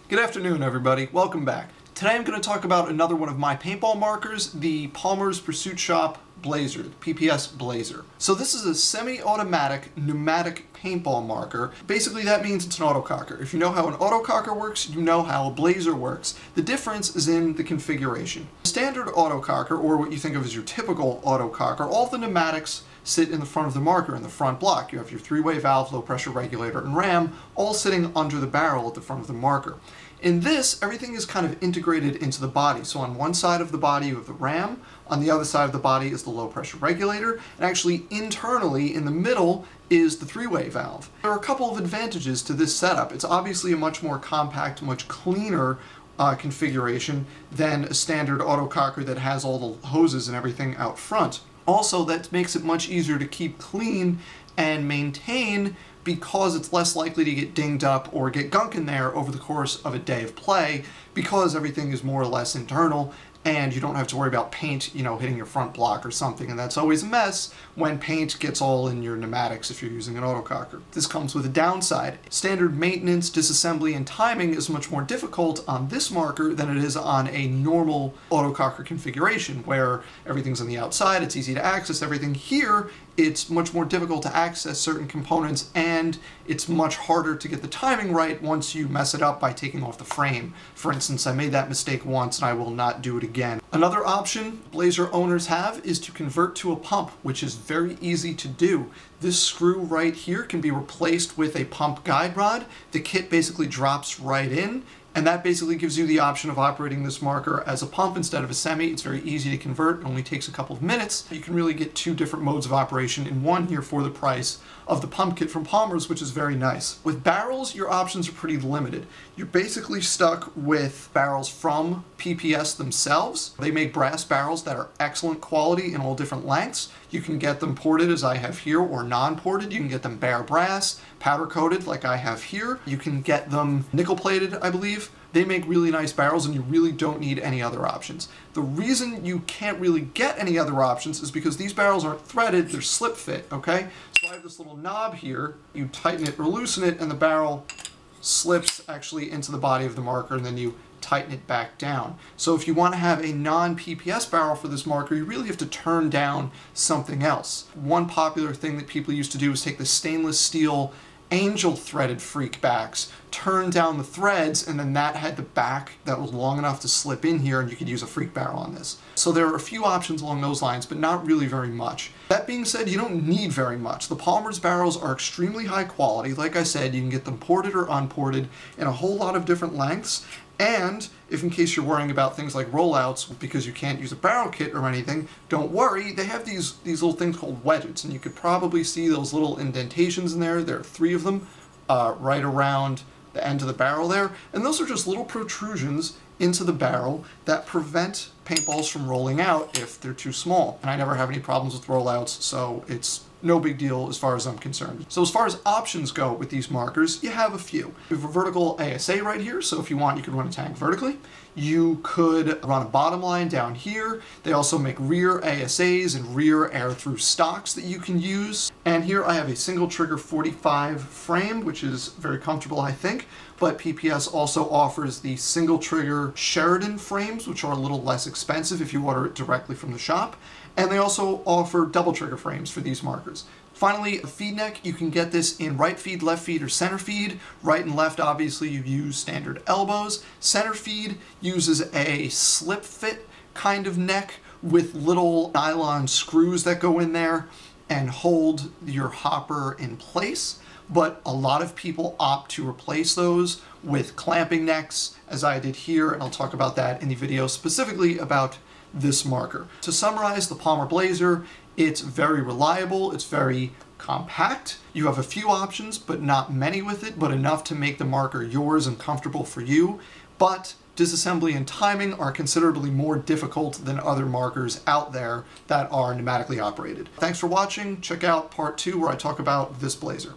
Good afternoon, everybody. Welcome back. Today I'm going to talk about another one of my paintball markers, the Palmer's Pursuit Shop Blazer, the PPS Blazer. So this is a semi-automatic pneumatic paintball marker. Basically that means it's an autococker. If you know how an autococker works, you know how a Blazer works. The difference is in the configuration. Standard autococker, or what you think of as your typical autococker, all the pneumatics sit in the front of the marker in the front block. You have your three-way valve, low pressure regulator, and ram all sitting under the barrel at the front of the marker. In this, everything is kind of integrated into the body. So on one side of the body you have the ram, on the other side of the body is the low pressure regulator, and actually internally in the middle is the three-way valve. There are a couple of advantages to this setup. It's obviously a much more compact, much cleaner configuration than a standard autococker that has all the hoses and everything out front. Also, that makes it much easier to keep clean and maintain because it's less likely to get dinged up or get gunk in there over the course of a day of play because everything is more or less internal and you don't have to worry about paint, hitting your front block or something, and that's always a mess when paint gets all in your pneumatics if you're using an autococker. This comes with a downside. Standard maintenance, disassembly, and timing is much more difficult on this marker than it is on a normal autococker configuration where everything's on the outside, it's easy to access everything. Here, it's much more difficult to access certain components and it's much harder to get the timing right once you mess it up by taking off the frame. For instance, I made that mistake once and I will not do it again. Another option Blazer owners have is to convert to a pump, which is very easy to do. This screw right here can be replaced with a pump guide rod. The kit basically drops right in, and that basically gives you the option of operating this marker as a pump instead of a semi. It's very easy to convert. It only takes a couple of minutes. You can really get two different modes of operation in one here for the price of the pump kit from Palmer's, which is very nice. With barrels, your options are pretty limited. You're basically stuck with barrels from PPS themselves. They make brass barrels that are excellent quality in all different lengths. You can get them ported as I have here or non-ported. You can get them bare brass, powder coated like I have here. You can get them nickel plated, I believe. They make really nice barrels and you really don't need any other options. The reason you can't really get any other options is because these barrels aren't threaded, they're slip fit, okay? So I have this little knob here, you tighten it or loosen it and the barrel slips actually into the body of the marker and then you tighten it back down. So if you want to have a non-PPS barrel for this marker, you really have to turn down something else. One popular thing that people used to do is take the stainless steel angel threaded freak backs, turn down the threads, and then that had the back that was long enough to slip in here and you could use a freak barrel on this. So there are a few options along those lines, but not really very much. That being said, you don't need very much. The Palmer's barrels are extremely high quality. Like I said, you can get them ported or unported in a whole lot of different lengths. And if in case you're worrying about things like rollouts because you can't use a barrel kit or anything, don't worry, they have these little things called wedges, and you could probably see those little indentations in there. There are 3 of them right around the end of the barrel there, and those are just little protrusions into the barrel that prevent paintballs from rolling out if they're too small. And I never have any problems with rollouts, so it's no big deal as far as I'm concerned. So as far as options go with these markers, you have a few. You have a vertical ASA right here, so if you want, you could run a tank vertically. You could run a bottom line down here. They also make rear ASAs and rear air-through stocks that you can use. And here I have a single trigger 45 frame, which is very comfortable, I think. But PPS also offers the single trigger Sheridan frames, which are a little less expensive if you order it directly from the shop. And they also offer double trigger frames for these markers. Finally, a feed neck, you can get this in right feed, left feed, or center feed. Right and left, obviously, you use standard elbows. Center feed uses a slip fit kind of neck with little nylon screws that go in there and hold your hopper in place. But a lot of people opt to replace those with clamping necks, as I did here, and I'll talk about that in the video specifically about this marker. To summarize the Palmer Blazer, it's very reliable, it's very compact. You have a few options, but not many with it, but enough to make the marker yours and comfortable for you. But disassembly and timing are considerably more difficult than other markers out there that are pneumatically operated. Thanks for watching. Check out part 2 where I talk about this Blazer.